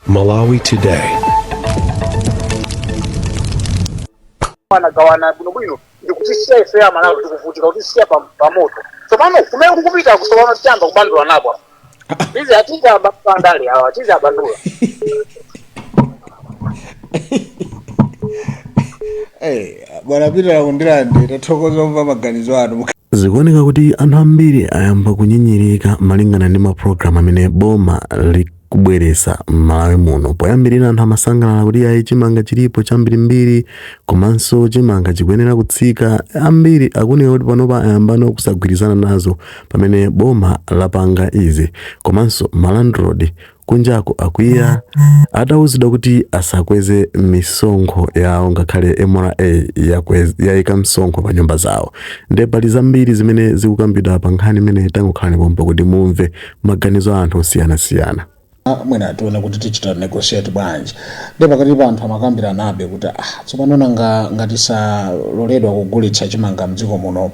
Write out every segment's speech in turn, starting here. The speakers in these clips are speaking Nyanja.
Malawi Today. Wanagawana bwino ndikutisiya ife ya Malawi tikuvutika kutisiya pa moto. Tsopano kumene kukupita kusopano chamba kubandula napo. Izi atinga abandali awa tizi abandula. Bwana Peter Kundilande tathokoza kumva maganizo anu. Zikuoneka kuti anthu ambiri ayamba kunyinyirika malingana ndi mapulogalamu amene boma likubweretsa m'Malawi muno. Poyambirira anthu amasangalala kuti ayi chimanga chilipo chambirimbiri komanso chimanga chikuyenera kutsika. Ambiri akuoneka kuti panopa ayambano kusagwirizana nazo pamene boma lapanga izi. Komanso malandrodi kunjako akwiya atawuzidwa kuti asakweze misonkho yawo ngakhale MRA yayika msonkho pa nyumba zawo. Ndepali zambiri zimene zikukambidwa pa nkhani imene tangokhala pompo kuti mumve maganizo a anthu osiyanasiyana. Mwina tione kuti tichita negotiate bwanji. Ndipo pakati pa anthu amakambira nabe kuti tsopano nanga ngati saloledwa kugulitsa chimanga mdziko muno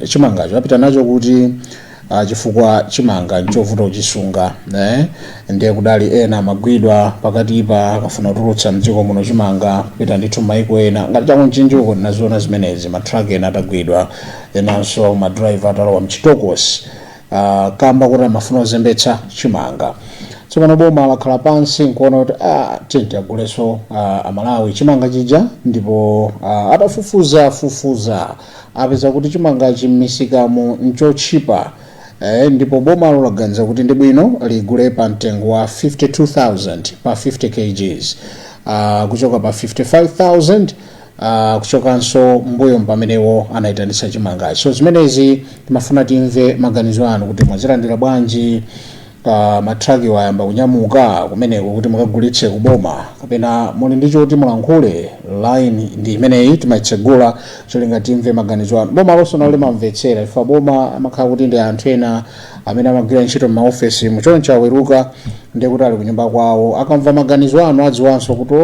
chimangacho apita nacho kuti chifukwa chimanga nchovuta kuchisunga ndiye kudali ena amagwidwa pakatipa akafuna kutulutsa mdziko muno chimanga kupita ndithu maiko ena ngati chakunchinjuko naziona zimenezi matruck ena atagwidwa enanso madriver atalowa mchitokosi kamba kuti amafuna kuzembetsa chimanga. Tsopano boma lakhala pansi nkuona kuti tenti aguleso Amalawi chimanga chija ndipo atafufuza apeza kuti chimanga chimisikamo nchochipa. Ndipo boma laganiza kuti ndi bwino ligule pa mtengo wa 52,000 pa 50 kgs kuchoka pa 55,000 kuchokanso mbuyo pamenewo anayitanitsa chimanga. So zimenezi timafuna timve maganizo anu kuti mwazilandira bwanji matraki wayamba kunyamuka kumeneko kuti mukagulitse kuboma kapena muli ndicho kuti mulankhule line ndi imeneyi timayitsegula cholinga timve maganizo anu. Boma lonse nalo limamvetsera ifa boma amakhala kuti ndi anthu ena amene amagwira ntchito m'maofesi muchoncha aweruka ndiye kuti ali kunyumba kwawo akamva maganizo anu adziwanso kuti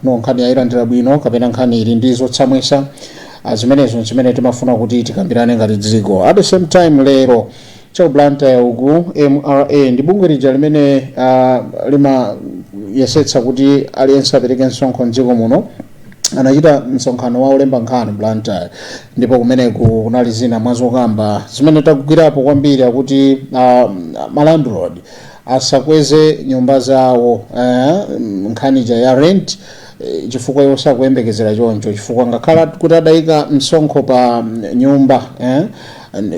no nkhani yayilandira bwino kapena nkhani ili ndi zotsamwisa zimenezo zimene timafuna kuti tikambirane ngati dziko. At the same time lero Blantyre uku MRA ndi bungwe lija limene lima yesetsa kuti aliyense apereke msonkho mdziko muno anachita msonkhano wa olemba nkhani Blantyre ndipo kumeneku kunali zina mwazokamba zimene takugwirapo kwambiri akuti malandlord asakweze nyumba zawo nkhani ya rent chifukwa yosakuyembekezera choncho chifukwa ngakhala kuti adayika msonkho pa nyumba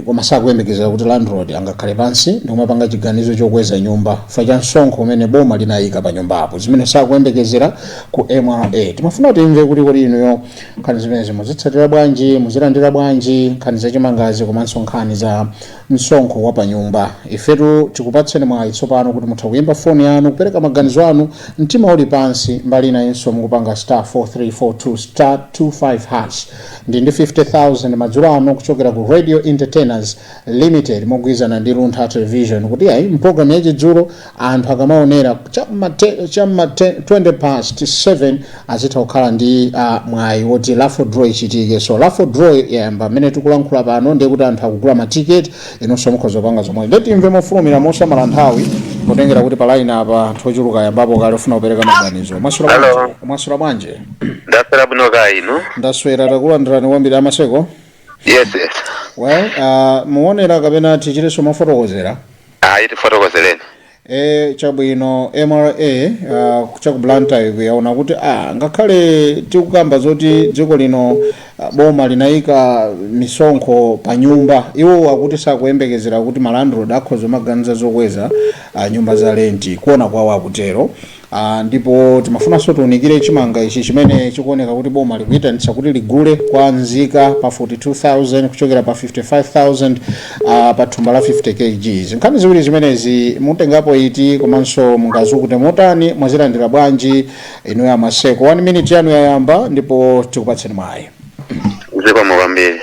koma sakuyembekezera kuti landlord angakhale pansi ndikumapanga chiganizo chokweza nyumba fa cha msonkho umene boma linayika pa nyumbapo zimene sakuyembekezera ku MRA. Timafuna timve kuti kodi inuyo nkhani zimenezi muzitsatira bwanji muzilandira bwanji nkhani za chimangazi komanso nkhani za msonkho wa pa nyumba. Ifetu tikupatseni mwayi tsopano kuti mutha kuyimba foni yanu kupereka maganizo anu mtima uli pansi mbali inayinso mukupanga *4342 *25# ndi 50,000 madzulo ano kuchokera ku Radio Entertainers Limited mogwizana ndi Luntha Television kuti ayi mprogram ya chidzulo anthu akamaonera chamma 7:20 azitha kukhala ndi mwayi woti raffle draw ichitike. So raffle draw yayamba amene tikulankhula pano ndiye kuti anthu akugula matiketi inonso mukhoza kupanga zomwe. Ndeti imve mofulumira mosamala nthawi kutengera kuti pa line apa anthu ochuluka yambapo kale ufuna kupereka maganizo. Mwasula bwanje? Ndaswera bwino kaya inu? Ndaswera takulandirani kwambiri amaseko? Yes. Well, muonera kapena tichireso mafotokozera? Tifotokozereni. Chabwino MRA kucha ku Blantyre yaona kuti ngakhale tikukamba zoti dziko lino boma linayika misonkho pa nyumba iwo akuti sakuyembekezera kuti malandlord akhoza maganiza zokweza nyumba za renti kuona kwawo akutero. Ndipo timafuna tiunikire chimanga ichi chimene chikuoneka kuti boma likuyitanitsa kuti ligule kwa nzika pa 42,000 kuchokera pa 55,000 pa thumba la 50 kgs. Nkhani ziwiri zimenezi mutengapo iti komanso mungazukute motani mwazilandira bwanji inuyo amaseko. 1 minute yanu yayamba ndipo tikupatseni mwayi. Ziko mwambiri.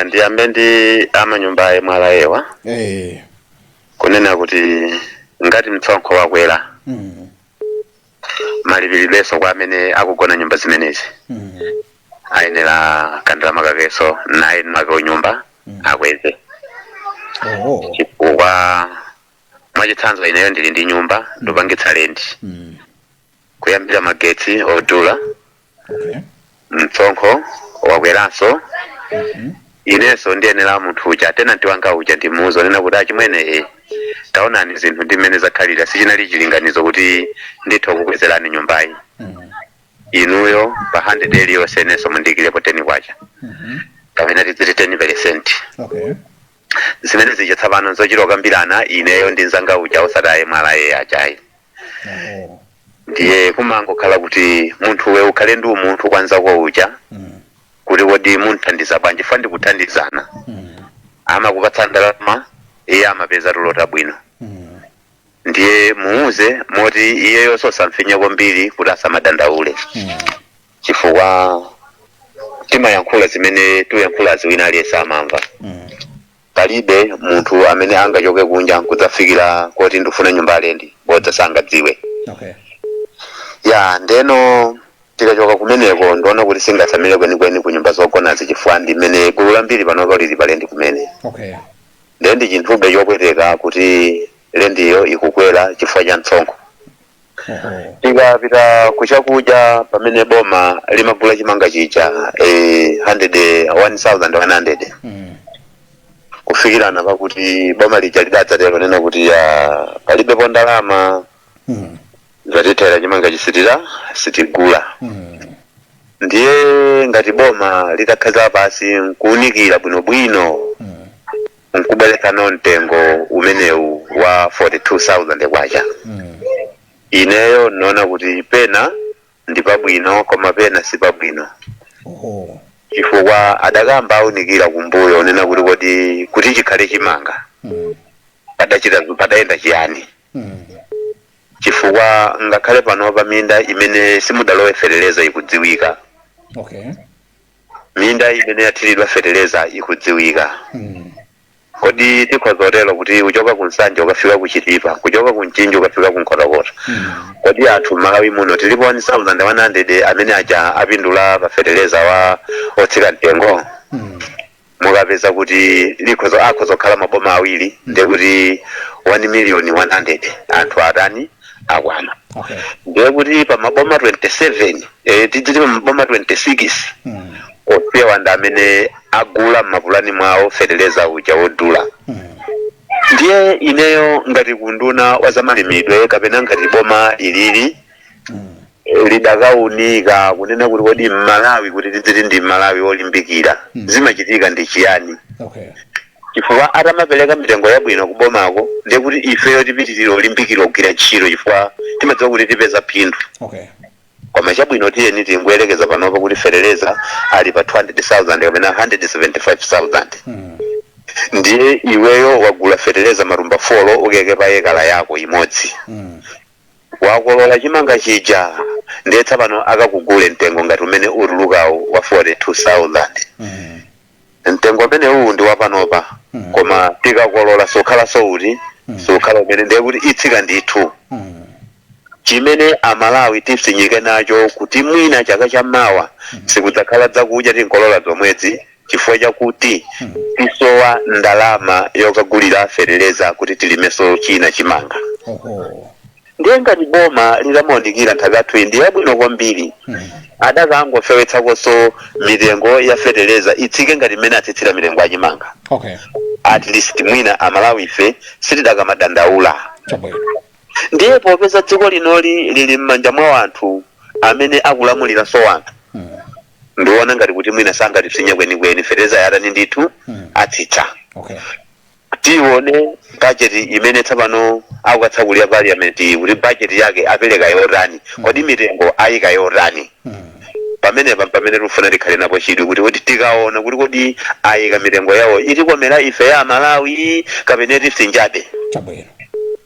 Ndiyambe ndi amanyumba emwalayewa. Kunena kuti ngati msonkho wakwera malipirireso kwa amene akugona nyumba zimenezi ayenera kandalama kakeso naye mwake nyumba akweze chifukwa mwachitsanzo ineyo ndili ndi nyumba ndopangitsa lendi kuyambira magetsi odula msonkho wakweranso ineso ndiyenera munthu uja tenanti wanga uja ndimuzo nena kuti achimwene taonani zinthu ndimene zakhalira sichinali chilinganizo kuti nditha kukwezerani nyumbayi inuyo pa 100 iliyonse ineso mundikirepo 10 kwacha kapena tiziti 10%. Zimene zija tsapano zochiloka mbirana ineyo ndi nzanga uja osataye mwalaye ajayi ndiye kumangokhala kuti munthu we ukhale ndi umunthu kwanza kwa uja kuti kodi munthandiza bwanji fa ndikuthandizana amakupatsa ndalama iye amapeza tulota bwino ndiye muuze moti iyeyo sosamfinya kwambiri kuti asamadandaule chifukwa timayankhula zimene tuyankhulazi wina aliyense amamva palibe munthu amene angachoke kunja nkudzafikira kuti ndifuna nyumba alendi bodza sangadziwe ya ndeno tikachoka kumeneko ndiona kuti singatsamire kwenikweni ku nyumba zogonazi chifukwa ndimene gulu lambiri panopa lili palendi kumene ndi chinthu chopweteka kuti lendiyo ikukwera chifukwa cha msonkho tikapita kuchakudya pamene boma limagula chimanga chija 1100 kufikirana pakuti boma lija lidadzatero nena kuti palibepo ndalama zatithera chimanga chisitira sitigula ndiye ngati boma litakhaza pasi nkuunikira bwinobwino nkubelekano mtengo umenewu wa 42,000 kwacha ineyo naona kuti pena ndi pabwino koma pena si pabwino chifukwa adakamba aunikira kumbuyo nena kuti chikhale chimanga padayenda chiyani chifukwa ngakhale pano pa minda imene simudalowe fereleza ikudziwika minda imene yathiridwa fereleza ikudziwika kodi tikhozotero kuti uchoka kunsanje ukafika kuchitipa kuchoka kunchinji ukafika kunkhotokota kodi anthu Malawi muno tilipo 1100 amene aja apindula pa fereleza wa otsika mtengo mukapeza kuti akhozokhala maboma awiri ndi kuti 1,100,000 anthu atani akwana ndiye kuti pa maboma 27 tiziti pa maboma 26 osewa ndi amene agula mapulani mwawo fereleza uja wodula ndiye ineyo ngati kunduna wa zamalimidwe kapena ngati boma ilili lidakaunika kunena kuti kodi Malawi kuti tiziti ndi Malawi olimbikira zimachitika ndi chiyani chifukwa atamapereka mitengo yabwino kubomako ndiye kuti ifeyo tipitirira olimbikira kugwira ntchito chifukwa timadziwa kuti tipeza phindu koma chabwino tiyeni tingoyerekeza panopa kuti fereleza ali pa 200,000 kapena 175,000 ndiye iweyo wagula fereleza marumba 4 ukeke pa ekala yako imodzi wakolola chimanga chija ndiye tsapano akakugule mtengo ngati umene urulukawo wa 42,000 mtengo umene uwu ndi wapanopa koma tikakolola sokhala souti sokhala umene ndiye kuti itsika ndithu chimene Amalawi tipsinyike nacho kuti mwina chaka chammawa sikudzakhala zakudya tinkolola zomwezi chifukwa chakuti tisowa ndalama yokagulira fereleza kuti tilimeso china chimanga ndiye ngati boma lidamaonekera nthawi yathu ndi yabwino kwambiri adakangofewetsakonso mitengo ya fereleza itsike ngati mmene atsitsira mitengo ya chimanga at least mwina Amalawi ife sitidakamadandaula ndiye popeza dziko linoli lili m'manja mwa anthu amene akulamulira so anthu ndiona ngati kuti mwina sangatipsinya kwenikweni fereleza yatani ndithu atsitsa tione budget imene tsapano akukatsakulira parliament kuti budget yake apereka yotani kodi mitengo ayika yotani pamene tufuna tikhale napo chidwi kuti tikaona kuti kodi ayika mitengo yawo itikomera ife ya Malawi kapena tipsinjabe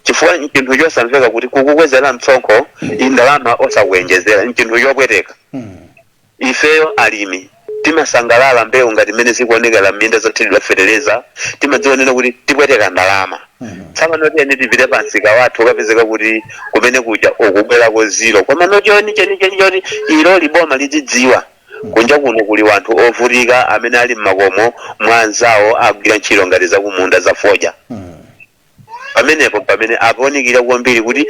chifukwa chinthu chosamveka kuti kukukwezera msonkho indalama osakuyenjezera chinthu chopweteka ifeyo alimi timasangalala mbewu ngati mmene zikuonekera m'minda zothiridwa fereleza timadzionera kuti tipweteka ndalama tsapano tiyeni tipite pa msika wathu ukapezeka kuti kumene kuja ukubwerako zero koma nochoni chenichoni ilo liboma lidzidziwa kunja kuno kuli wanthu ovutika amene ali m'makomo mwa anzawo agwira ntchito ngati zakumunda za foja pamene aponikira kwambiri kuti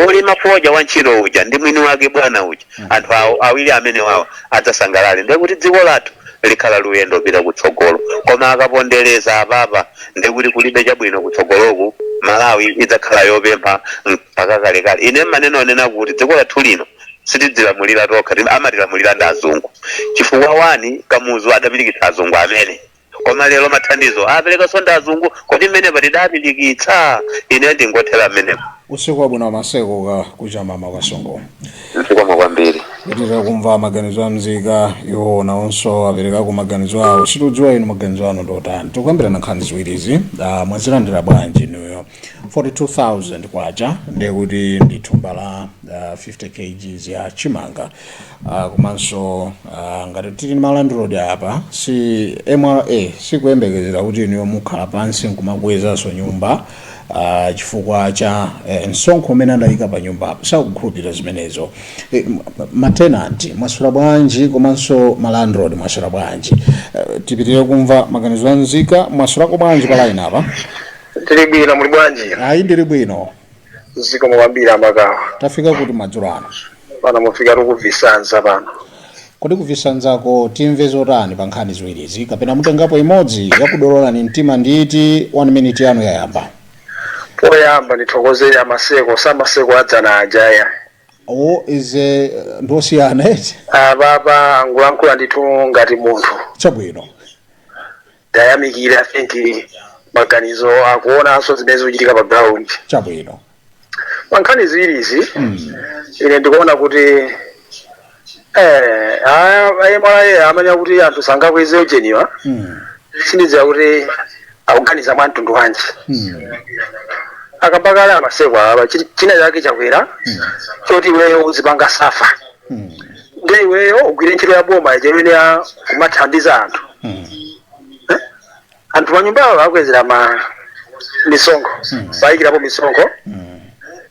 olima foja wantchito uja ndi mwini wake bwana uja anthu awiri amene wawo adzasangalale ndiye kuti dziko lathu likhala luyendo pita kutsogolo koma akapondereza apapa ndiye kuti kulibe chabwino kutsogoloku Malawi idzakhala yopempha mpaka kalekale ine maneno onena kuti dziko lathu lino sitidzilamulira tokha amatilamulira ndi azungu chifukwa wani Kamuzu adapirikitsa azungu amene koma lero mathandizo apereka sonda azungu kuti mmene patidapirikitsa ine ndingothera mmeneko usiku wabwino maseko kuchama Kasongo zikomo kwambiri nditira kumva maganizo a mzika iwo nawonso apereka ku maganizo awo situdziwa inu maganizo anu ndotani tikuyambirana nkhani ziwirizi mwazilandira bwanji inuyo 42,000 kwacha ndiye kuti ndi thumba la 50 kg ya chimanga komanso ngati tili malandroad apa si MRA sikuyembekezera kuti inuyo mukhala pansi nkumakwezanso nyumba chifukwa cha msonkho umene adayika pa nyumba sakukhulupirira zimenezo matenanti mwasula bwanji komanso malandroad mwasula bwanji tipitire kumva maganizo a mzika mwasulako bwanji pa line apa tili bwino muli bwanji ayi ndili bwino zikomo kwambiri amakawa tafika kuti madzulo ano pana mufika kuvisanza pano kodi kuvisanzako timve zotani pa nkhani ziwirizi kapena mutengapo imodzi yakudololani mtima nditi 1 minute yanu yayamba poyamba ndithokozere amaseko samaseko adzana ajaya ize ndosiyana eti apapa angulankhula ndithu ngati munthu chabwino dayamikira I think maganizo akuonanso zimene zikuchitika pa ground chabwino pankhani ziwirizi ine ndikuona kuti MRA amanya kuti anthu sangakweze ujeniwa sindidziwa kuti akuganiza mwa mtundu wanji akabakala amaseko aba china chake chakwera choti iweyo uzipanga safa ndiye iweyo ugwire ntchito ya boma chimene kumathandiza anthu anthu manyumbawo akwezera misonkho bayikirapo misonkho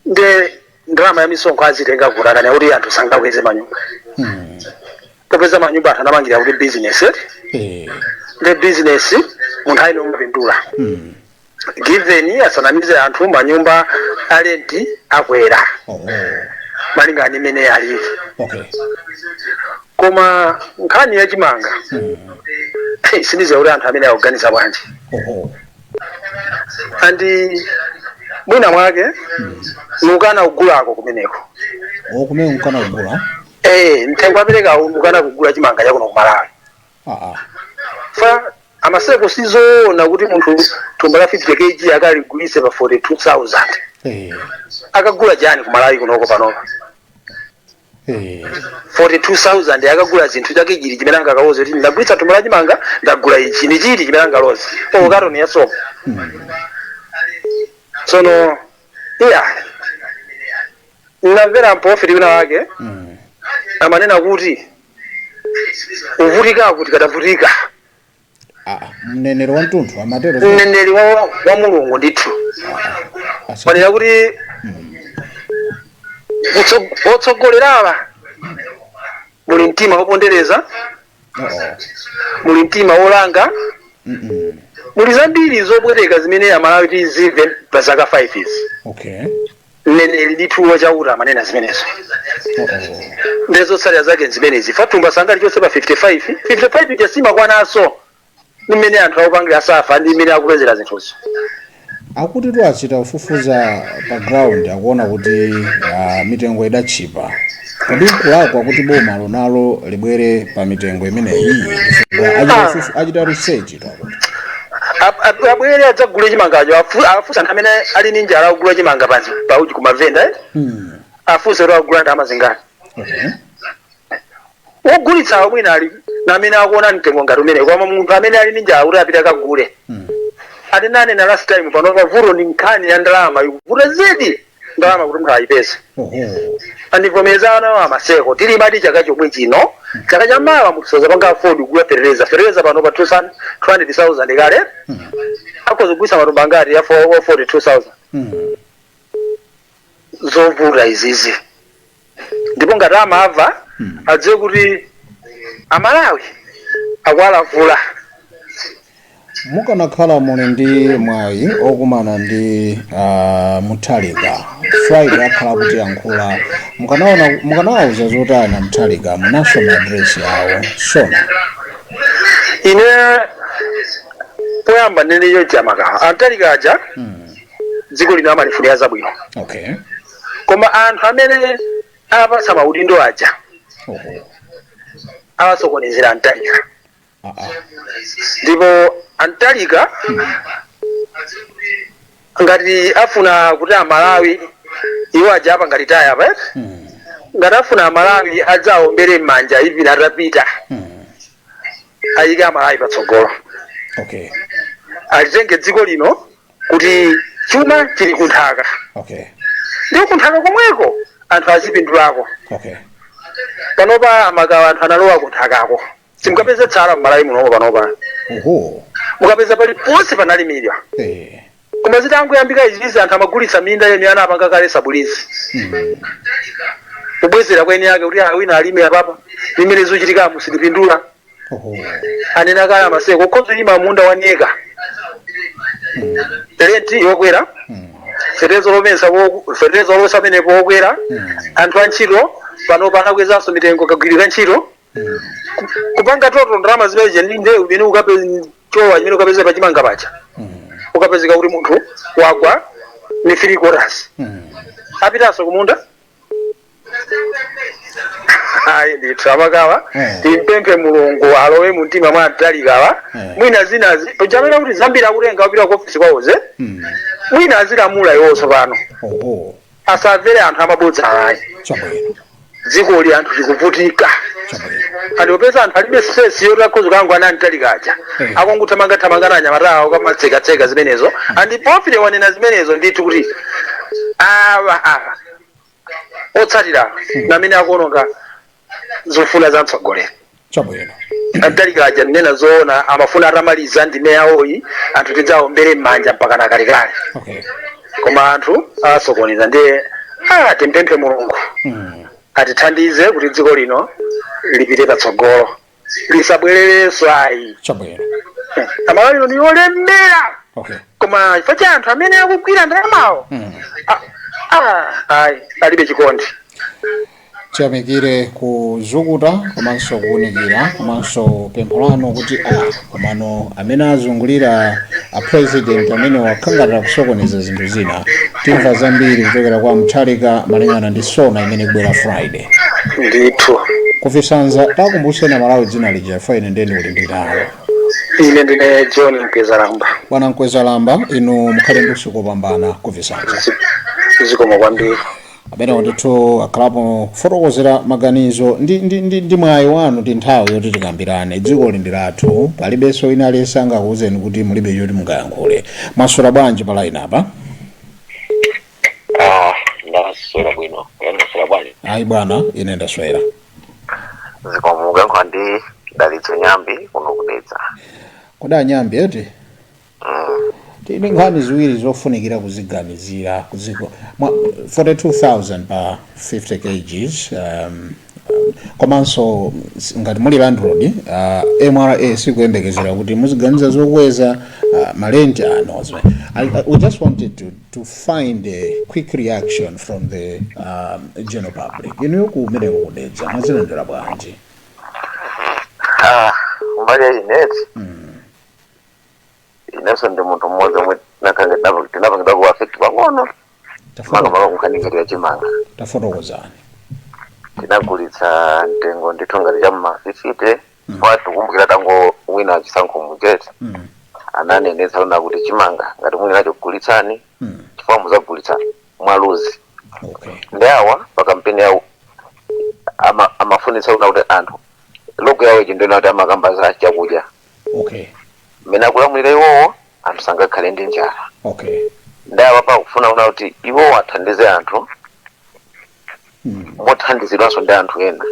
ndiye ndalama ya misonkho azitenga kutana kuti anthu sangakweze manyumba popeza manyumba anthu anamangira kuti business ndi business munthu aine umapindula given asanamize anthu manyumba alenti akwera malingana imene alili koma nkhani ya chimanga sindidziwa kuti anthu amene akuganiza bwanji andi mwina mwake mukana kugulako kumeneko kumene mukana kugula mtengo apereka mukana kugula chimanga chakuno ku Malawi fa amaseko sizoona kuti munthu thumba la 50 kg akaligulise pa 42,000 akagula chani ku Malawi kunoko panopa 42,000 akagula zinthu chake chili chimene angakauze kuti ndagulitsa thumba la chimanga ndagula ichi ndi chili chimene angaloze katoni ya sopo tsono ndamvera mprofeti wina wake amanena kuti uvutika kuti kadavutika mneneri wa mtunthu amatero mneneri wa mulungu ndithu panena kuti otsogolera muli mtima wopondereza muli mtima wolanga muli zambiri zobwereka zimene Amalawi tizive pa zaka 5 izi mneneri ndithu wachauta amanena zimenezo ndezotsalira zake zimenezi fatumba sangali chonse pa 55 chasimakwananso nimene anthu akupangira safa ndi imene akupezera zinthuzo akuti twachita ufufuza pa ground akuona kuti mitengo idachipa kodi kulakwa kuti boma lonalo libwere pa mitengo imeneyi achita research abwere adzagule chimangacho afusa anthu amene ali ndi njala akugula chimanga pansi pauji kumavenda afusa kuti akugula ndalama zingati wogulitsa mwina ali namene akuona mtengo ngati umene koma munthu amene ali ndi njala kuti apite akagule ati nane na last time panopa vuto ndi nkhani ya ndalama ikuvuta zedi ndalama kuti munthu ayipeze andivomezana amaseko tili mati chaka chomwe chino chaka chamawa mukusoza panga afford kugula fertilizer panopa 200,000 kale akozogulitsa matumba ngati ya 42,000 zovuta izizi ndipo ngati amava adziwe kuti Amalawi akualavula mukanakhala muli ndi mwayi okumana ndi Mutharika Friday akhala kuti yankhula mukanawauza zotani Mutharika mu national address yawo Sona? Ine poyamba niliyo jamaka Mutharika aja dziko lino amalifunira zabwino. Okay. Koma anthu amene apasa maudindo aja awasokonezera Mutharika. Ndipo Mutharika ngati afuna kuti Amalawi iwo aja apa ngati taya apa ngati afuna Amalawi adzaombere m'manja ivi atapita ayike Amalawi patsogolo. Okay. Alitenge dziko lino kuti chuma chili kunthaka. Okay. Ndiyo kunthaka komweko anthu azipindulako. Okay. Panopa amagawa anthu analowa kunthakako. Simukapeza tsala m'Malawi muno panopa. Mukapeza pali ponse panalimidwa. Koma zitanguyambika izizi anthu amagulitsa minda yeni ana apanga kale sabulezi. Kubwezera kweni yake kuti awina alime apapa. Limene zochitika musipindula. Anena kale amaseko konzo lima munda wanyeka. Renti yokwera. Fetezo losa menepo okwera. Anthu antchito panopa anakwezanso mitengo kagwirira ntchito. Kupanga toto ndrama zimeje ndinde umene ukapeza chowa chimene ukapeza pachimanga pacha. Ukapezeka kuti munthu wagwa ni 3 quarters. Apitaso kumunda. Ayi ndi tramakawa. Timpempe Mulungu alowe mumtima mwa Mutharika. Mwina zinazi ujamera kuti zambira kutenga kupita ku office kwawoze. Mwina azilamula yonso pano. Asamvere anthu amabodza ayi. Dziko li anthu likuvutika. Andipeza anthu alibe stress yotakhoza kangwana Mutharika aja. Akonguthamanga anyamatawo kamatseka zimenezo. Andipofire wanena zimenezo ndithu kuti otsatira namene akuononga zofuna za mtsogoleri. Mutharika aja nena zoona amafuna atamaliza ndime yawoyi anthu tidzaombere m'manja mpaka nakalekale. Koma anthu asokoneza ndiye timpemphe Mulungu atithandize kuti dziko lino lipite patsogolo lisabwererenso ayi. Amalawi lino ndiyolemera. Koma chifukwa cha anthu amene akugwira ndalamawo ayi alibe chikondi. Tiyamikire kuzukuta komanso kuwunikira komanso pempho lanu kuti komano amene azungulira a president amene wakhangatira kusokoneza zinthu zina timva zambiri kuchokera kwa Mutharika malingana ndi Sona imene kubwera Friday. Ndithu. Kufisanza takumbuseni Malawi dzina lija fine ndeni ulimbirawo. Ine ndine John Mkwezalamba. Bwana Mkwezalamba inu mukhale ndi usiku wopambana kufisanza. Zikomo kwambiri. Amene ndithu akhalapo kufotokozera maganizo ndi mwayi wanu ndi nthawi yoti tikambirane dziko li ndi lathu palibenso ina aliyense angakuwuzeni kuti mulibe choti mungayankhule. Mwaswera bwanji pa line apa? Ndaswera bwino. Ndaswera bwanji. Ayi bwana ine ndaswera. Zikomo mugankha ndi Dalitso Nyambi kuno kudetsa. Koda Nyambi eti? Tini nkhani ziwiri zofunikira kuziganizira kuziko 42,000 pa 50 kgs komanso ngati muli landlord MRA sikuyembekezera kuti muziganiza zokweza malenti anozwe. We just wanted to find a quick reaction from the general public. Inu kumene kudetsa mwazilendera bwanji? Mbali ineti. Inaweza ndi muntu mmoja mwe nakanga tinapanga ku affect pang'ono. Maka kukaningira chimanga. Tafotokozani. Tinagulitsa ntengo ndithu ngati chamma 50 watu kumbukira tango wina chisankho mujeti. Ananenetsa lona kuti chimanga ngati mwina nacho kugulitsani. Chifukwa muzagulitsa mwaluzi. Ndawa pa kampeni yawo amafunitsa kuti anthu logo yawo chindona kuti amakamba za chakudya. Mena kulamulira iwowo anthu sangakhale ndi njala. Ndawa pa kufuna kuna kuti iwowo athandize anthu mothandizidwanso ndi anthu ena.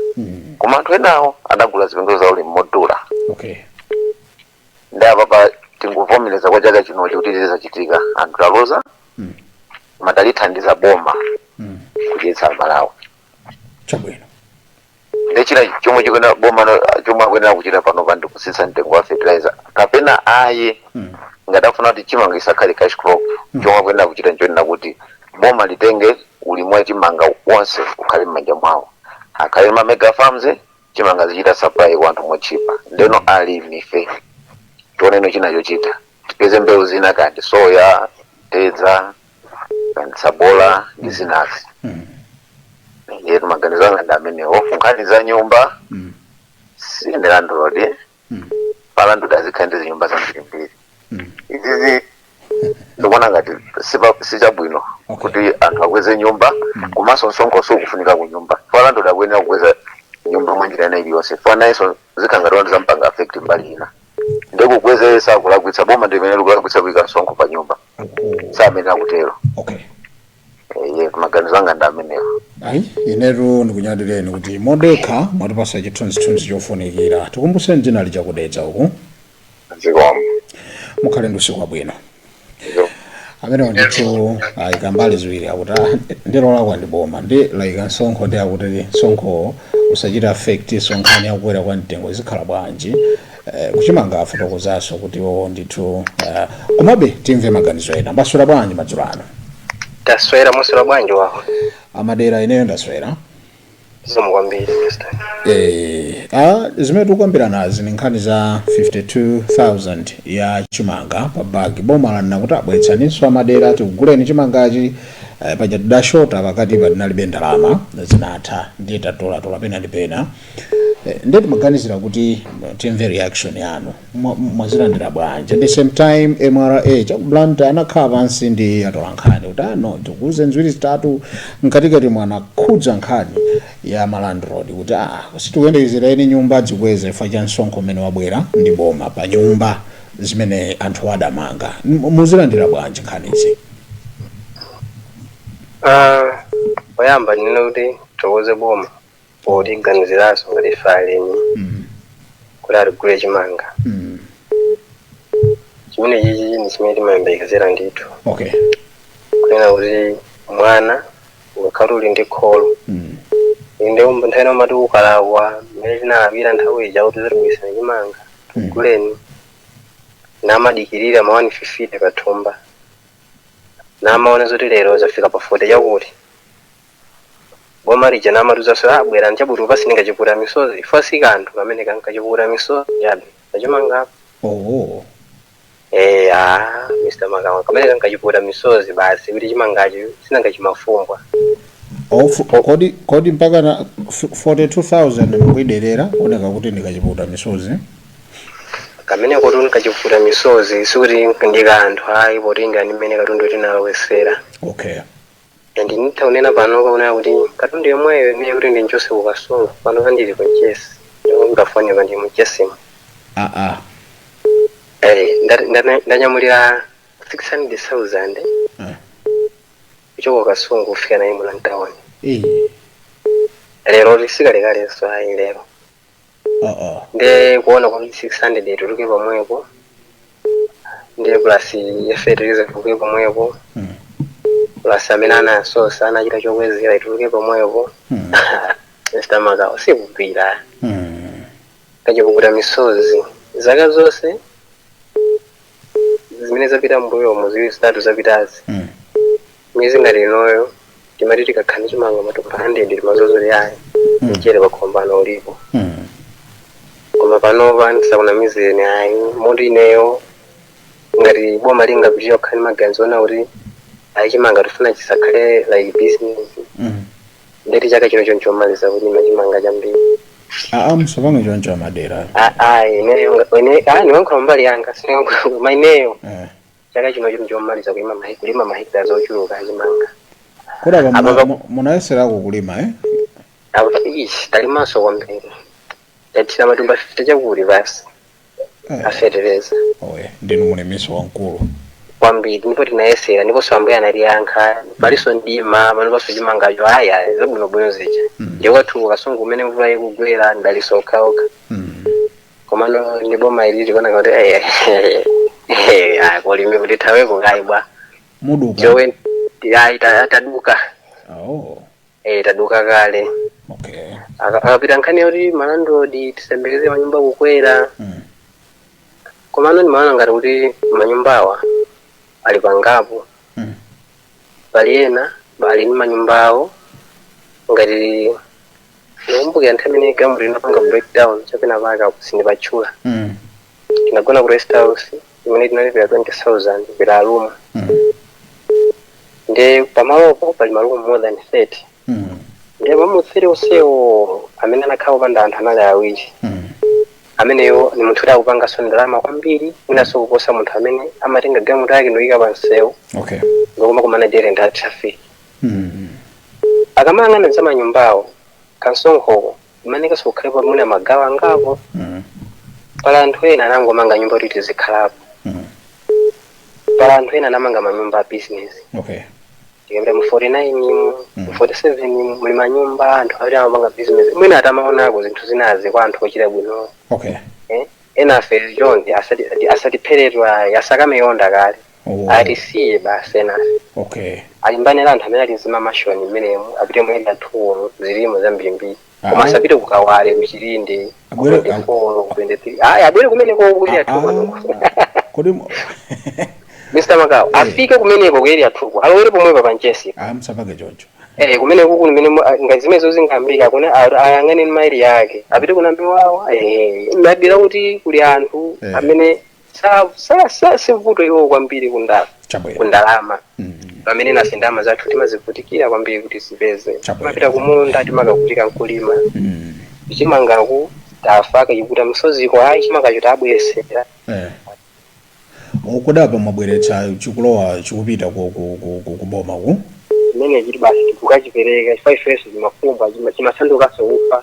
Koma anthu enawo adagula zipangizo zawo limodula. Ndawa pa tinguvomereza kwa chaka chinochi kuti zizachitika anthu taloza madalithandiza boma kudyetsa Malawi. Chabwino. Ndechira chomwe chikuena boma chomwe akuyenera kuchita pano pa ndikusisa mtengo wa fertilizer kapena aye ngadafuna kuti chimanga isakhale cash crop chomwe kwenda kuchita njoni nakuti boma litenge ulimi wa chimanga wonse ukhale m'manja mwawo akhale ma mega farms chimanga zichita supply kwa anthu mochipa ndeno alimi ife tioneno chinachochita tipeze mbewu zina kandi soya tedza kandi sabola ndi zinazi ndiye maganizo anga ndi amenewo nkhani za nyumba sinde landlord palandu azikhala ndi nyumba zambirimbiri izizi ndikuona ngati sichabwino kuti anthu akweze nyumba komanso msonkho sukufunika ku nyumba palandu akuyenera kukweza nyumba mwanjira ina iliyonse fanaiso zikangati zampanga affect mbali ina ndikukwezesa kulakwitsa boma ndimenera kulakwitsa kuika msonkho pa nyumba samenera kutero ye maganizo anga ndi amenewo ayi inetu ndikunyadireni kuti modekha mwatipasa chithunzithunzi chofunikira tikumbuseni dzina lichakudetsa uku zikomo mukhale ndi usiku wabwino amene ndithu ayika mbali ziwiri akuti ndilolakwa ndi boma ndi layika msonkho ndi akuti msonkho usachita affect sonkhani yakukwera kwa mtengo izikhala bwanji kuchimanga afotokozaso kuti ndithu komabe timve maganizo ena mbaswera bwanji madzulo ano taswera muswera bwanji wawo amadera ineyo ndaswera zomwambiri mister zimene tikukwambira nazi ni nkhani za 52,000 ya chimanga pa bagi boma lanena kuti abweretsaninso amadera tikuguleni chimangachi paja tidashota pakati patinalibe ndalama zinatha ndiye tatolatola pena ndi pena ndiye timaganizira kuti timve reaction yanu mwazilandira bwanji at the same time MRA chakublanta anakhala pansi ndi atola nkhani kuti no tikuuze nziwiri zitatu mkatikati mwana khudza nkhani ya malandlord kuti situyendekizireni nyumba zikweze fa cha msonkho umene wabwera ndi boma pa nyumba zimene anthu adamanga muzilandira bwanji nkhanizi poyamba nina kuti tokoze boma potiganiziraso ngati faleni kuti atigule chimanga chimene chichi ni chimene timayembekezera ndithu kunena kuti mwana ukakhala uli ndi kholo inde nthawi umati ukalawa mmene tinalapira nthawi ija kuti ziribwisana chimanga tiguleni namadikirira ma 150 kathumba namaona zoti lero zafika pa 40 chakuti boma lija namatuzaso abwera nchabuti upasi ndingachipura misozi ifo sikanthu kamene kankachipura misozi yabe achimangapo Mr. Magawa kamene kankachipura misozi basi kuti chimangacho sinangachimafumbwa kodi mpaka na 42,000 mkuiderera oneka kuti ndikachipura misozi kamene kuti ndikachipura misozi sikuti ndikanthu ayi poti ngani mmene katundu tinalowesera and nitaunena pano kaona kuti katundu yomweyo ndiye kuti ndinchose kukasungu pano kandili kunchesi ndikafanya kandi muchesimo ndanyamulira 600,000 kuchoka kasungu kufika naye mulantawoni lero lisikalekaleso ayi lero nde kuona kwa 600 tuluke pamwepo nde plus yefertilizer tuluke pamwepo plus amene anasosa anachita chokwezera tuluke pamwepo Mr. Magawa sikugwira kachikuputa misozi zaka zonse zimene zapita mbuyo muziwiri zitatu zapitazi mwezi ngati inoyo timati tikakhani chimanga matupa 100 timazozoli ayi mchere pakhombano ulipo koma panova ndisakuna mizeni ayi muti ineyo ngati boma lingapitira kukhani maganizo ona kuti ayi chimanga tifuna chisakhale like business ndeti chaka chino chonchomaliza kuti machimanga chambiri msapanga choncho amadera niwankhula mbali yanga maineyo chaka chino chonchomaliza kulima mahekta zochuluka achimanga kodapa munayeserako kulima talimaso kwambiri tatira matumba 50 chakuti basi afetereza ndinu mulimiso wankulu kwambiri ndipo tinayesera ndipo sambuya analiyankha paliso ndima pano paso chimangacho aya zabwinobwino zija ndikwathu kasungu umene mvula ikugwera ndaliso okhaokha komano ndi boma ili tikona kuti kolimi kuti thaweko kaibwa jowe taduka taduka kale akapita nkhani yoti malandlord tisembekeze manyumba kukwera komano nimaona ngati kuti manyumbawa ali pangapo pali ena bali ni manyumbawo ngati nombuke anthu amene gamuli inapanga breakdown chapena paka kusindi pachula tinagona ku rest house imene tinalipira 20,000 bila room nde pamalopo pali malumu more than 30 nde mamutsiri osewo amene anakhawa panda anthu anali awiri ameneyo ni munthu akupanga ndalama kwambiri inaso kuposa munthu amene amatenga gamu lake ndoyika pansewu ndokoma kumanajere ndi traffic akamang'ana za manyumbawo kansonkhoko imaneka sokhalepa muna magawa angapo pala anthu ena anangomanga nyumba kuti zikhalapo pala anthu ena anamanga manyumba a business tikapita mu 49 mu 47 muli manyumba anthu awiri amapanga business mwina atamaonako zinthu zinazi kwa anthu ochita bwino ena afe jonde asatipheredwa yasakameyonda kale atisiye basi ena alimbanira anthu amene alizima mashoni mmenemu apite mwenda tuwo zilimo zambirimbiri koma asapite kukawale kuchilinde abwere kumeneko kuti atuwa Mr. Magao afike kumeneko kweli atuwa alowere pomwe panchesi msapage jojo kumeneko kumene ngazimezo zingambika kuna ayang'ane maili yake apite kunambe wawo ndadira kuti kuli anthu amene sivuto iwo kwambiri kundalama pamene nasi ndalama zathu timazivutikira kwambiri kuti zipeze timapita kumunda timakavutika nkulima chimangaku tafaka chikuta msoziko chimakacho tabweresera ukudapa mabweretsa chikulowa chikupita kuboma ku mene chiti basi tikukachipereka 5 years mafumba chimasanduka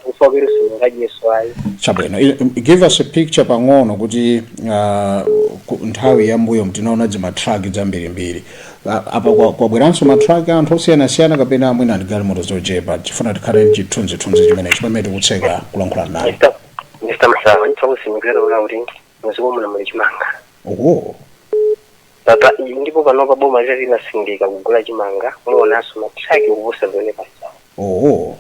ufa virusi ngajeso ayi chabwino give us a picture pang'ono kuti nthawi yambuyo mtinaona zima truck zambirimbiri apa kwabweranso ma truck anthu osiyana kapena amwina ndi galimoto zochepa tifuna tikhale chithunzi chimene chimene tikutseka kulankhula naye Mr. Masawa nitsakusimikira kuti muziko muna muli chimanga Tata ndipo panopa boma lili linasindika kugula chimanga muonaso matraki kuposa zone pasawo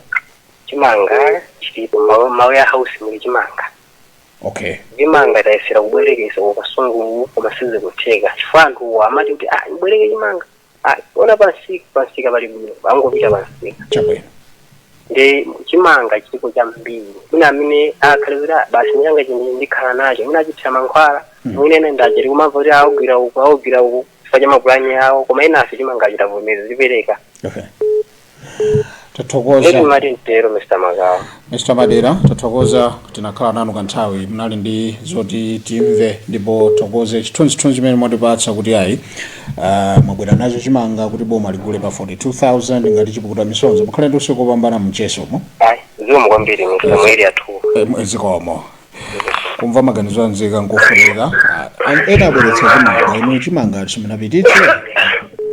chimanga chilipo mawe ya house muli chimanga chimanga taisira kubwerekesa kukasungu kumasize kutheka chifantu amati kuti mbwereke chimanga ona pansika pali bwino angopita pansika chabwino nde chimanga chilipo cha mbiri muna amene akhalira basi nyanga chine ndikhala nacho muna chitha mankhwala mwine ndajeri kumamva kuti augwira uku fanya mapulani yawo koma ina afi chimanga chitavomeza zipereka tathokoza Mr. Madera tathokoza tinakhala nanu kanthawi mnali ndi zoti timve ndipo thokoze chithunzi chimene mwatipatsa kuti ayi mwabwera nacho chimanga kuti boma ligule pa 42,000 ngati chipukuta misonzo mukhale ndi usiku opambana mchesomo zikomo kwambiri mwezi athu zikomo kumva maganizo anzika nkufunika ena abweretsa chimanga inu chimanga chimunapititse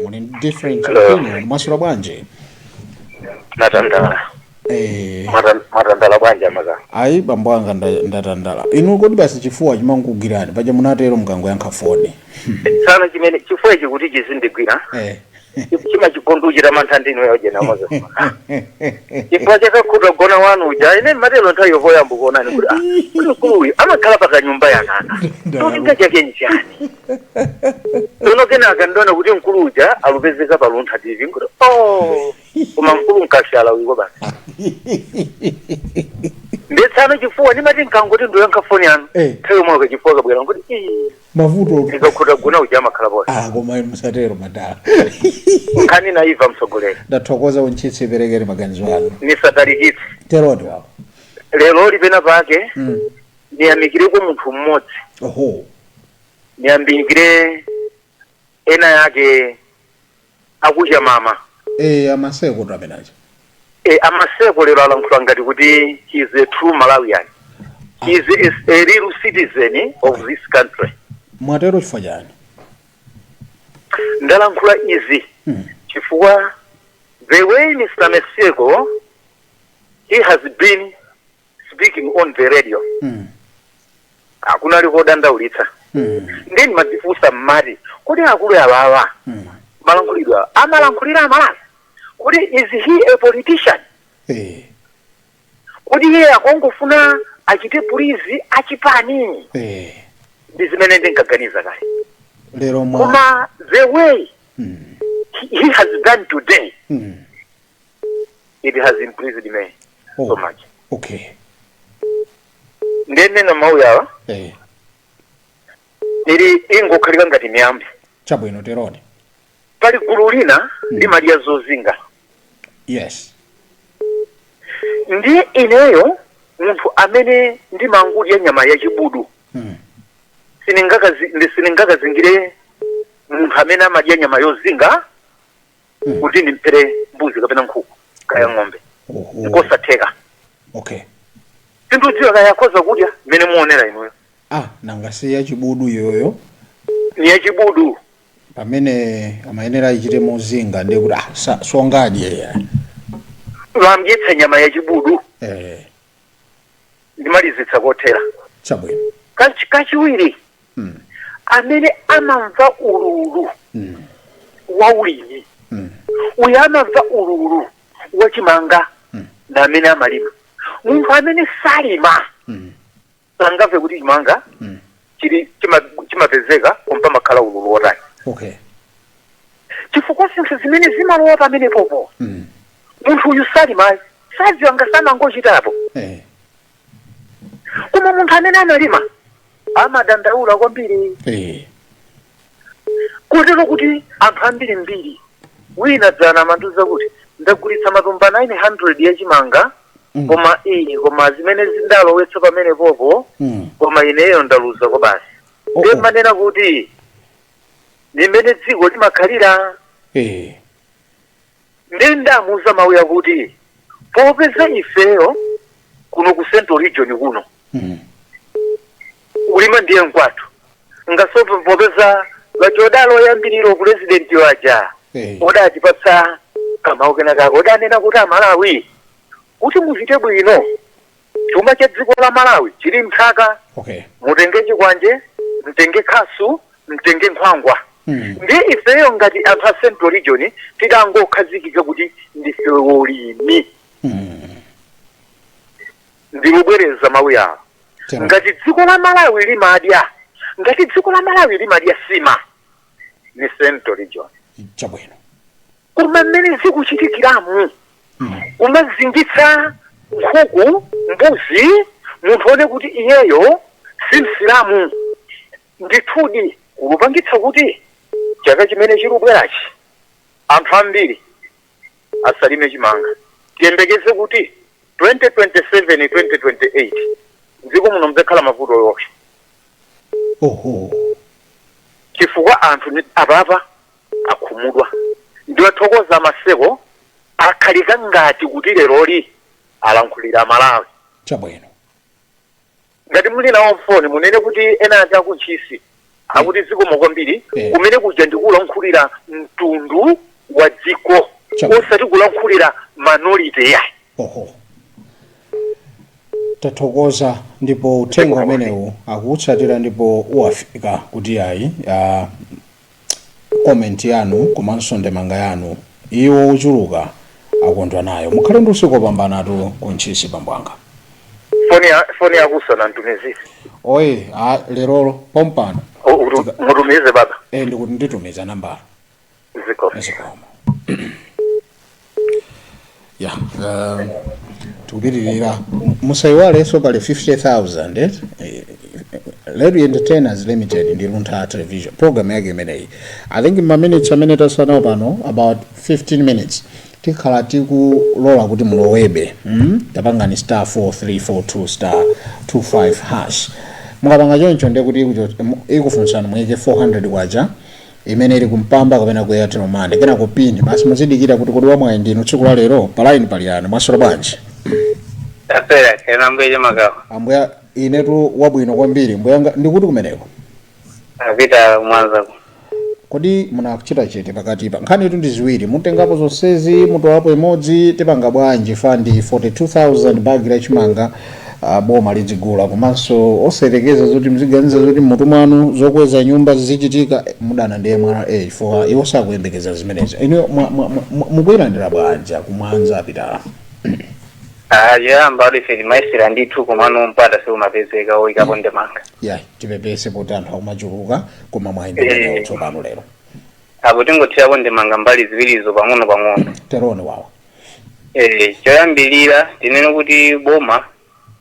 muli different opinion masula bwanje natandala matandala bwanje maga ayi bambo anga ndatandala inu kodi basi chifuwa chimangugirani paja munatero mkango yankha foni sana chimene chifuwa chikuti chizindigwira chima chikonduchira manthandino yoje namozo chifuwa chakakhuta gona wanu uja ine matelo nthawi yovoyambo kuonani kuti kuluyu amakhala pakanyumba yakana tolinga chake nchani tono kenaka ndona kuti mkulu uja alupezeka paluntha TV kuti koma mkulu nkashala wiko basi ndetsano chifuwa ndimati nkangoti ndoyankha foni yanu nthawi yomwe chifuwa kabwera kuti mavuto ndikakhuta gona uja amakhala pona koma musatero madala nkhani naiva mtsogoleri ndathokoza unchitsi iperekere maganizo anu nisatalikitsi terodi wapo lero lipena pake niyamikire kwa munthu mmodzi niyambikire ena yake akucha mama amaseko tamenacho amaseko lero alankhula ngati kuti he is a true Malawian. He is a real citizen of this country. Mwatero chifukwa chani ndalankhula izi chifukwa the way Mr. Maseko he has been speaking on the radio hakuna likodandaulitsa ndeni madzifusa mmati kuti akulu awawa malankhulidwa amalankhulira amalazi kuti is he a politician kuti iye akongofuna achite pulizi achipani ndizimene ndinkaganiza kale lero koma the way he has done today it has impressed me so much. Okay. Ndene mau yawa ili ingokhalika ngati miyambi chabwino teroni pali gulu lina limalya zozinga. Yes. Ndi ineyo munthu amene ndimangudya nyama yachibudu siningakazingire munthu amene amadya nyama yozinga kuti ndimphere mbuzi kapena nkhuku kaya ng'ombe nkosatheka. Okay. Sindidziwa kaya akhoza kudya mmene muonera inuyo. Nanga si yachibudu yoyo ni yachibudu pamene amayenera ichite mozinga ndi kuti songadye wamdyetsa nyama yachibudu ndimalizitsa kothera. Chabwino. Kachiwiri amene amamva ululu wa ulimi uyo amamva ululu wachimanga na amene amalima. Munthu amene salima sangamve kuti chimanga chimapezeka kumpa makhala ululu wotani. Okay. Chifukwa zinthu zimene zimalowa pamene popo munthu uyu salima sadziwa ngasanangochitapo. Koma munthu amene analima amadandaula kwambiri. Kotero kuti anthu ambiri mbiri wina dzana amandiuza kuti ndagulitsa matumba 900 yachimanga koma zimene zindalowetsa pamene popo koma ineyo ndaluza ko basi. Ndiye manena kuti limene dziko limakhalira. Ndiye ndamuuza mawu yakuti popeza ifeyo kuno ku Central Region kuno ulima ndiye nkwathu ngasopo popeza vachodalo yambiriro president waja odatipatsa kamawu kenakako odanena kuti Amalawi kuti muzite bwino chuma cha dziko la Malawi chili mthaka. Mutenge chikwanje mtenge khasu mtenge nkhwangwa. Ndiye ifeyo ngati anthu a Central Region titangokhazikika kuti ndife ulimi. Ndikubwereza mawu yawo ngati dziko la Malawi limadya sima ni Central Region. Chabwino. Koma mmene zikuchitikiramu umazingitsa nkhuku mbuzi munthu one kuti iyeyo si Msilamu. Ndithudi kulupangitsa kuti chaka chimene chikubwerachi anthu ambiri asalime chimanga. Tiyembekeze kuti 2027-2028 dziko muno muzakhala mavuto yokha. Chifukwa anthu apapa akhumudwa. Ndiwathokoza maseko akhalika ngati kuti leroli alankhulira Malawi. Chabwino. Ngati muli nawo mfoni munene kuti ena ati akuntchisi akuti zikomo kwambiri kumene kuja ndikulankhulira mtundu wa dziko osati kulankhulira minority yayi. Tathokoza ndipo uthenga umenewu akutsatira ndipo uwafika kuti ayi comment yanu komanso ndemanga yanu iwo uchuluka akondwa nayo. Mukhale ndi usiku opambanatu kuntchisi pambwanga. Foni yakusana ntumizisi. Oye lerolo pompano. Mutumize baba. Ndikuti nditumiza nambala. Zikomo. Tukupitirira musaiwaleso pale 50,000 Radio Entertainers Limited ndi Luntha Television program yake imeneyi. I think in minutes amene tasanawo pano about 15 minutes tikhala tikulola kuti mulowebe tapangani *4342*25#. Mukapanga choncho ndiye kuti ikufunsana mweke 400 kwacha imene ili kumpamba kapena ku Airtel Money kena kupini basi muzidikira kuti kodi wamwayi ndinu tsiku la lero palaini pali yani mwasolo bwanji. Tapera kena mbeje magawa. Ambuya inetu wabwino kwambiri mbuyanga ndikuti kumeneko. Apita Mwanza. Kodi munakuchita chete pakati pa nkhani tu ndi ziwiri mutengapo zonsezi mutowapo imodzi tipanga bwanji fandi 42,000 bagi la chimanga boma lidzigula komanso oserekeza zoti mziganiza zoti mutu mwanu zokweza nyumba zichitika mudana ndiye MRA for iwo sakuyembekeza zimenezi ino mukuyirandira bwanja kumwanza apita. yamba alife maisira ndithu komano mpata se umapezeka oikapo ndemanga tipepese poti anthu amachuluka koma mwayendekera tsopano lero apo tingothirapo ndemanga mbali ziwirizo pang'ono terone wawa choyambilira tinene kuti boma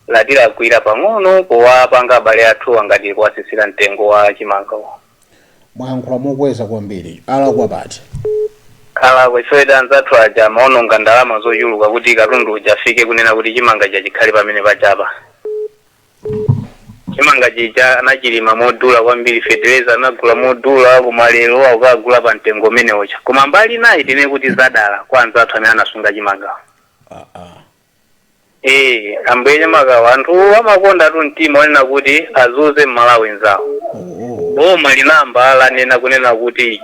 latilakwira pang'ono powapanga abale athu angati kuwasisira mtengo wa chimangawo mwayankhula mokweza kwambiri alakwa pati alakwa isoeda anzathu aja amaononga ndalama zochuluka kuti katundu ujafike kunena kuti chimanga chachikhale pamene pachapa chimanga chija anachilima modula kwambiri fetereza anagula modula koma lero akugula pa mtengo umenewocha koma mbali nayi tinene kuti zadala kwa anzathu amene anasunga chimangawo ambuye magawa anthu amakonda tu mtima onena kuti azuze mmalawi nzawo boma linamba lanena kunena kuti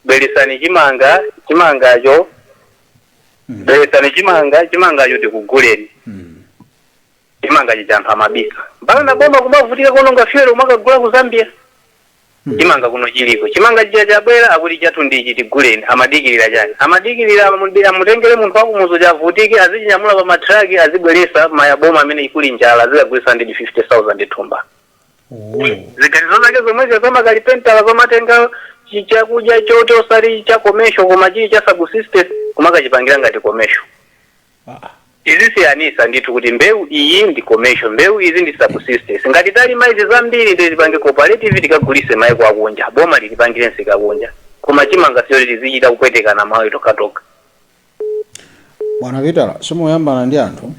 belisani chimangacho belisani chimangacho tikuguleni chimangacho cha anthu amabisa mpaka na boma kumavutika kononga fyere umakagula ku Zambia chimanga kuno chiliko chimanga chija chabwera akuti chathu ndichi tiguleni amadikirira chani amadikirira amutengere munthu wakumuzo chavutike azichinyamula pa matraki azibweresa mayaboma amene ikuli njala azikagulisa ndi 50,000 thumba zikalizo zake zomwezo zamakalipentala zomatenga chakudya chote osali cha commercial koma chili cha subsistence kumakachipangira ngati commercial izi siyanisa ndithu kuti mbewu iyi ndi commercial mbewu izi ndi subsistence ngati tali maizi zambiri ndizipange cooperative tikagulise maiko akunja boma litipangire nsika kunja koma chimanga siyo lizichita kupwetekana mawu tokatoka bwana Vitala simuyambana ndi anthu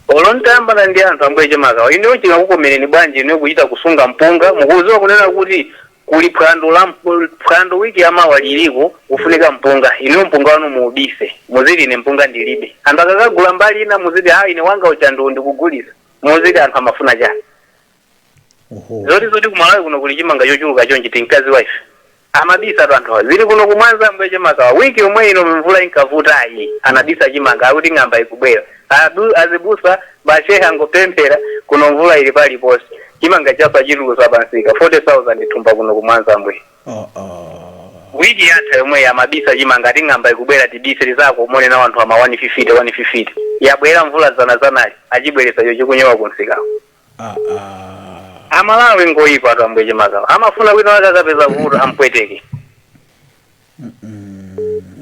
olontayambana ndi anthu ambuye chimakawa ine chinakukomereni bwanji ine kuchita kusunga mpunga mukuziwa kunena kuti kuli phwando wiki yamawa liliko ufunika mpunga ine mpunga wanu muubise muzidi ine mpunga ndilibe anthu akakagula mbali ina muzidi ine wanga uchandu ndikugulisa muzidi anthu amafuna chani zoti kumalawi kuno kuli chimanga chochuluka chonchi tinkazi wife amabisa tu anthu zili kuno kumwanza ambuye chimakawa wiki omwe ino mvula inkavuta anabisa chimanga akuti ng'amba ikubwera azibusa bashehe angopemphera kuno mvula ili pali posi chimanga chapa chitulusa pansika 40,000 thumba kuno kumwanza mbwe wiki yatha yomwe yamabisa chimanga ting'amba ikubwera tibisiri zako mone na wanthu ama 150 yabwera mvula zanazanali achibweresa chochikunyowa kunsikawo amalawi ngoyipa atu ambuye chimakawa amafuna kuti akakapeza vuto ampweteke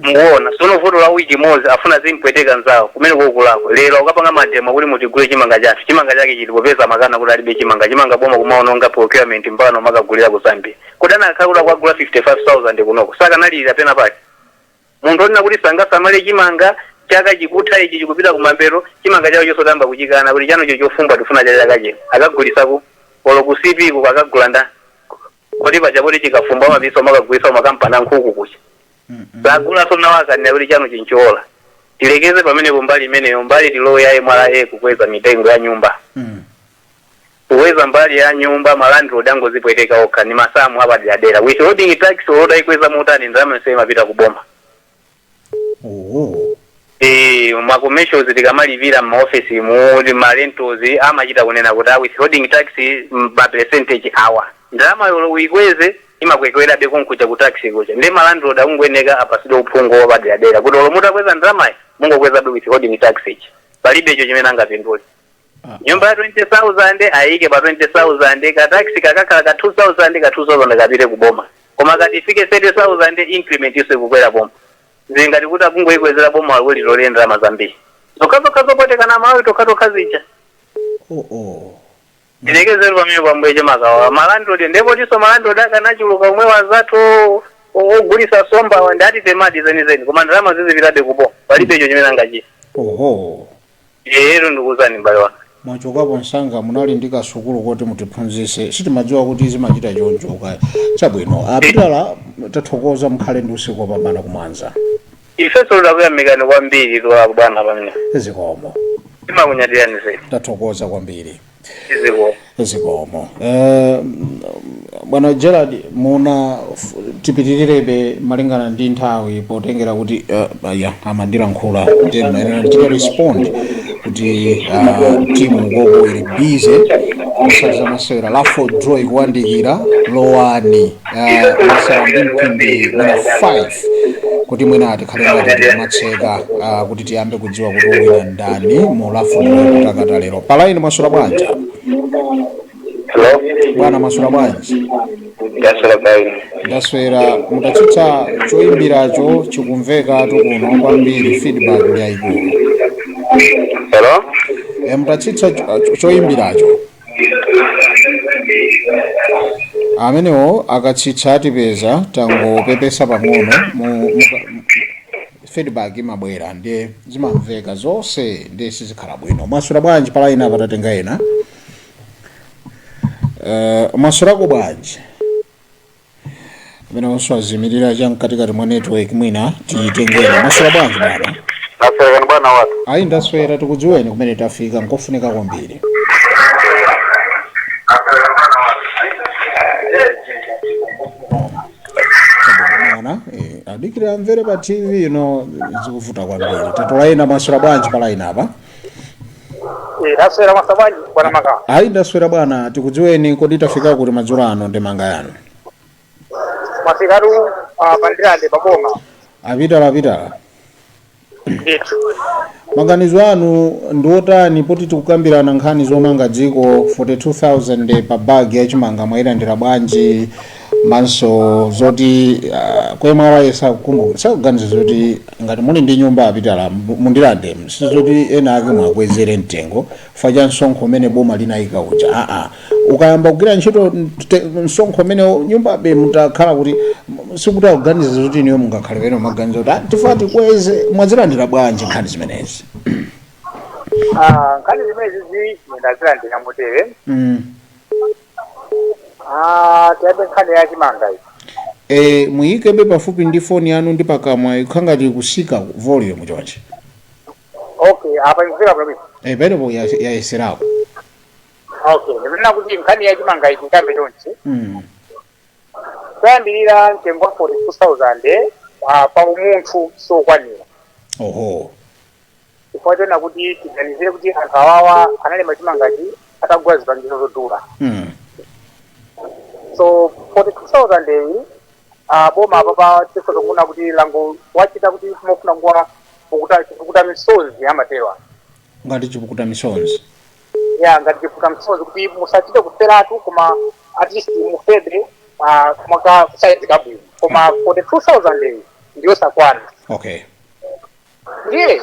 muona sono vuto la wiki mozi afuna zimpweteka nzawo kumene kukulako lero ukapanga mademo kuti mutigule chimanga chathu chimanga chake chilipopeza makana kuti alibe chimanga boma kumaononga procurement mpano makagulira ku Zambia kudana akakula kwagula 55,000 kunoko saka nalira pena pake munthu onena kuti sangasamale chimanga chaka chikutha ichi chikupita kumambero chimanga chawo chosotamba kuchikana kuti chano chofumba tifuna chakache akagulisaku olo kusipiku akagula nda kuti pachapoti chikafumba mabiso makagulisa makampani nkhuku kucha bagula sona wakanira kuti chano chinchola tilekeze pamene kumbali imeneyo mbali tiloya MRA kukweza mitengo ya nyumba kuweza mbali ya nyumba malandlord angozipweteka okha ni masamu apadera withholding tax oloda ikweza mutani ndama sema pita kuboma ma commercials tikamalivira ma office mu ma rentals amachita kunena kuti withholding tax ba percentage hour ndama yolo uikweze imakwekwera be konkuja ku tax kuja ndi malandlord akungweneka apasido uphungo wapadera kuti olomuta kweza ndama mungokweza be withholding tax palibe icho chimene angapindule nyumba ya 20,000 aike pa 20,000 ka taxi kakakhala ka 2,000 ka 2,000 kapite kuboma koma katifike 30,000 increment yose kukwera boma zingati kuti akungoikwezera boma wali lolenda mazambiri zokazokazopwetekana mawe tokazija ndilekezero pamene pambuye chimakawa malandlord ndipo tiso malandlord akanachuluka umwe wazathu ogulisa somba ndati temadi zenizeni koma ndalama zizipitabe kuboma palibe icho chimene angachita ero ndikuzani mbale wanga mwachokapo nsanga munali ndi kasukulu kuti mutiphunzise sitimadziwa kuti zimachita chonchoka chabwino apitala tathokoza mkhale ndi usiku wopambana kumwanza ifeso lidakuyamikani kwambiri lwako bwana pamene zikomo timakunyadirani zedi tathokoza kwambiri zikomo bwana Gerald muna tipitirirabe malingana ndi nthawi potengera kuti amandira nkhula then respond kuti timu gogo ili bize kusaza masewera la 4 draw ikuwandikira lowani masewera ndi mphindi mwina 5 kuti mwina atikhale ngati timatseka kuti tiyambe kudziwa kuti wina ndani mu la 4 draw kutakata lero. Palaini mwasula bwanji? Hello? Bwana mwasula bwanji? Yasula bwanji. Ndaswera mutachitsa choyimbiracho chikumveka tukuno kwambiri feedback yayikulu. Hello? Mutachitsa choyimbiracho amenewo akatsitsa atipeza tangopepesa pang'ono feedback imabwera ndiye zimamveka zonse ndiye sizikhala bwino. Mwasula bwanji Palaini apa tatenga ena? Mwasulako bwanji? Amene oswazimirira chamkatikati mwa network mwina tiyitengera. Mwasula bwanji bwana? Naswera bwana watu. Ayi ndaswera tikudziweni kumene tafika nkofunika kwambiri. Adikira mvere pa TV zikuvuta kwambiri. Tatolaina mwasula bwanji Palaini apa? Ndaswera mwasula bwanji bwana Maka? Ayi ndaswera bwana tikudziweni kodi tafika kuti madzulo ano ndi manga yanu. Mafikaru pandirande paboma. Apitala. Ndithu. Maganizo anu ndiotani poti tikukambirana nkhani zomanga dziko 42,000 pa bag ya chimanga mwayilandira bwanji manso zoti kwemwe awayesa kukumbuka sakuganiza zoti ngati muli ndi nyumba apitala mundilande sizoti ena ake mwakwezere mtengo faja msonkho umene boma linayika uja ukayamba kugwira ntchito msonkho umene nyumba be mutakhala kuti sikuti akuganiza zoti niyo mungakhale peno maganizo kuti tifati kweze mwazilandira bwanji nkhani zimenezi. Nkhani zimenezi ndazilandira motere. Tiyabe nkhani ya chimanga iyi. Muyikebe pafupi ndi phone yanu ndi pakamwa ikhangati kusika volume chonje. Okay, apa imvera bwino. Penepo yayeserako. Okay, ndimena kuti nkhani ya chimanga iyi ndikambe chonchi. Kuyambirira mtengo wa 42,000 pa umunthu sokwanira. Oho. Chifukwa kuti tiganizire kuti anthu awawa analema chimangachi atagula zipangizo zodula. So 42,000 iyi boma apa tikuzofuna kuti lango wachita kuti mofuna kuwa chipukuta misonzi amatewa. Ngati chipukuta misonzi. Ngati chipukuta misonzi kuti musachite kuferatu koma at least mufebe mwaka saizi kabwino. Koma 42,000 iyi ndiyo sakwana. Okay. Ndiye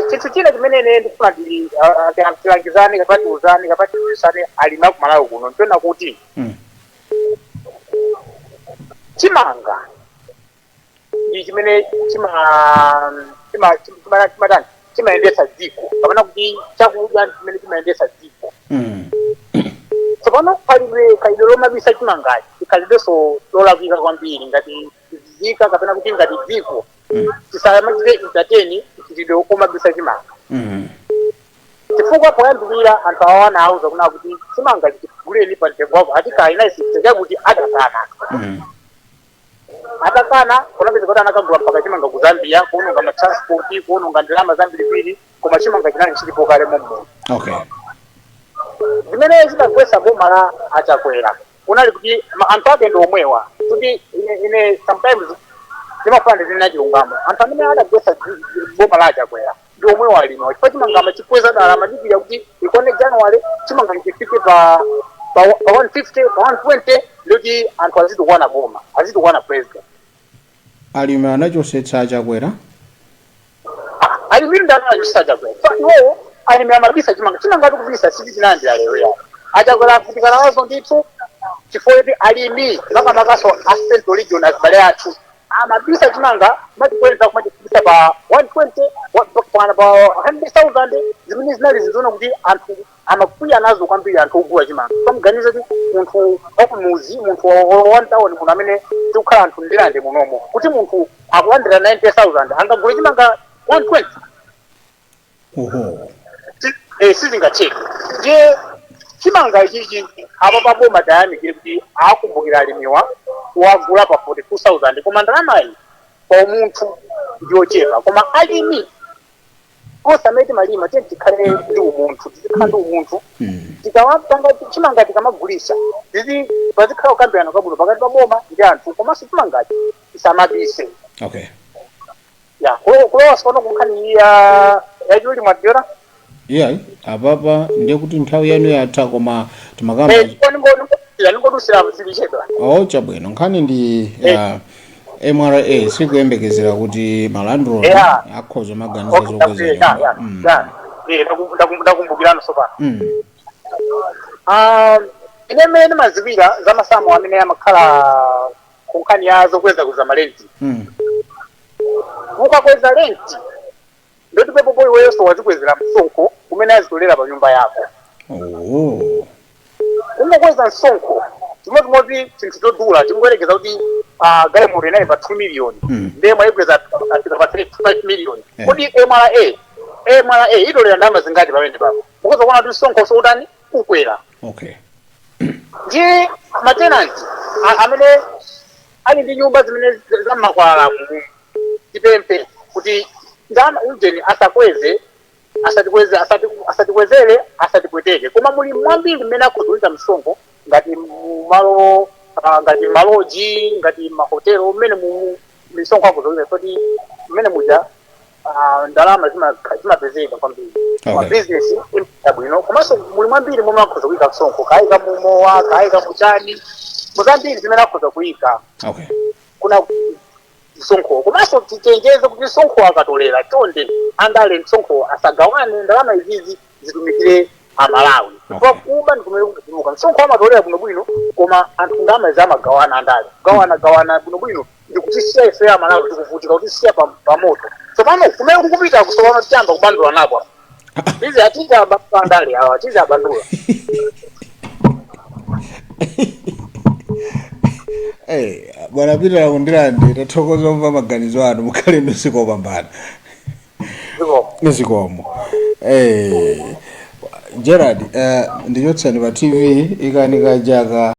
chinthu china chimene ndifuna tilangizane kapati uzane kapati uzane alima kumalawi kuno ndiona kuti chimanga ndi chimene chimayendesa dziko kapena kuti chakudya chimene chimayendesa dziko. Tsopano khalidwe lomabisa chimangachi ikhalidwenso lolakwika kwambiri ngati zika kapena kuti ngati dziko tisalamachire entertain khalidwe omabisa chimanga. Chifukwa poyambirira anthu awana auza kuna kuti chimanga chiguleni pa mtengo wako atikayina isiteka kuti atakana kunapeza kuti anakagula mpaka chimanga ku Zambia kuononga matransport kuononga ndalama zambiri koma chimanga chinali chilipo kale momwe. Okay. Zimene zidagwetsa boma la Achakwera kunali kuti anthu ake ndi omwewa kuti ine sometimes zimafuna ndizina chilungamo anthu amene adagwetsa boma la Achakwera ndi omwewa alima chifukwa chimanga chikweza dala madikira kuti ikone January chimanga chifike pa 150 pa 120 loti anthu azidukwana boma azidukwana president. Alimi anachosetsa Achakwera? Alimi ndanachosetsa Achakwera. Iwo alimi amabisa chimanga tikubisa sisi tinandira lero ya Achakwera kutikana nazo ndithu chifukwa kuti alimi makamakaso assistant region azibale athu amabisa chimanga matikweza kumatibisa pa 120 pa 100,000 zimene zinali zizoona kuti anthu amakwiya nazo kwambiri anthu ogula chimanga. Pamuganiza kuti munthu wakumuzi munthu wa town muno amene tikukhala anthu ndilande munomo kuti munthu akulandira 90,000 angagule chimanga 120. Oho. Sizingatheki. Ndiye chimanga ichichi apa paboma tayamikire kuti akumbukira alimiwa wagula pa 42,000 koma ndalama iyi pa munthu ndiyochepa koma alimi osamete malima tenti kale ndi umuntu tikandi umuntu tikawapanga chimanga tikamagulisa zizi bazikhala kambirana kabuno pakati pa boma ndi anthu komanso chimangati isamabise. Okay. Ya kulowa sikono kunkhani ya yuli mwadera. Yeah, ababa ndiye kuti nthawi yanu yatha koma timakamba ningodusira msilichedwa. Oh chabwino nkhani ndi MRA sikuyembekezera kuti malandro akhoza maganizo zokwezera. Ndakumbukirano sopano. Inemene mazivira zamasamu amene amakhala kunkhani ya zokweza kuza malenti. Mukakweza lenti ndoti pepo boy weso wazikwezera msonko umene azitolera pa nyumba yako. Ungokweza msonko chimodzi chinthu chodula chimwerekeza kuti galimoto inayi pa 2 million ndiye mwayikweza pa 5 million. Kodi MRA itolera ndalama zingati pamene papo mukoza kuona kuti msonko sotani ukwera. Okay. Ndi matenanti amene ali ndi nyumba zimene zammakwala tipempe kuti ndama ujeni asatikwezere asatipweteke koma muli mwambiri mmene akhudzulitsa msonko ngati malo ngati maloji ngati mahotelo mmene misonko akhudzulitsa kuti mmene muja ndalama zimapezeka kwambiri. Business bwino komanso muli mwambiri momwe akhoza kuyika msonko kayika mumowa kayika muchani muzambiri zimene akhoza kuyika. Okay. Kuna msonko komanso tichenjeze kuti msonko akatolera chonde andale msonko asagawane ndalama izizi zitumikire amalawi. Kwa kuba ndikumekuka msonko amatolera bwinobwino koma anthu ndalama zamagawana andale gawana bwinobwino ndikutisiya ife amalawi tikuvutika kutisiya pa moto. Tsopano kumene kukupita kusopano tiyamba kubandula napo izi atiza bandali awo atiza bandula. Bwana Peter Kundilandi tathokoza kumva maganizo anu mukhale ndusiko opambana. Zikomo. Gerard ndichotsani pa TV ikanika jaka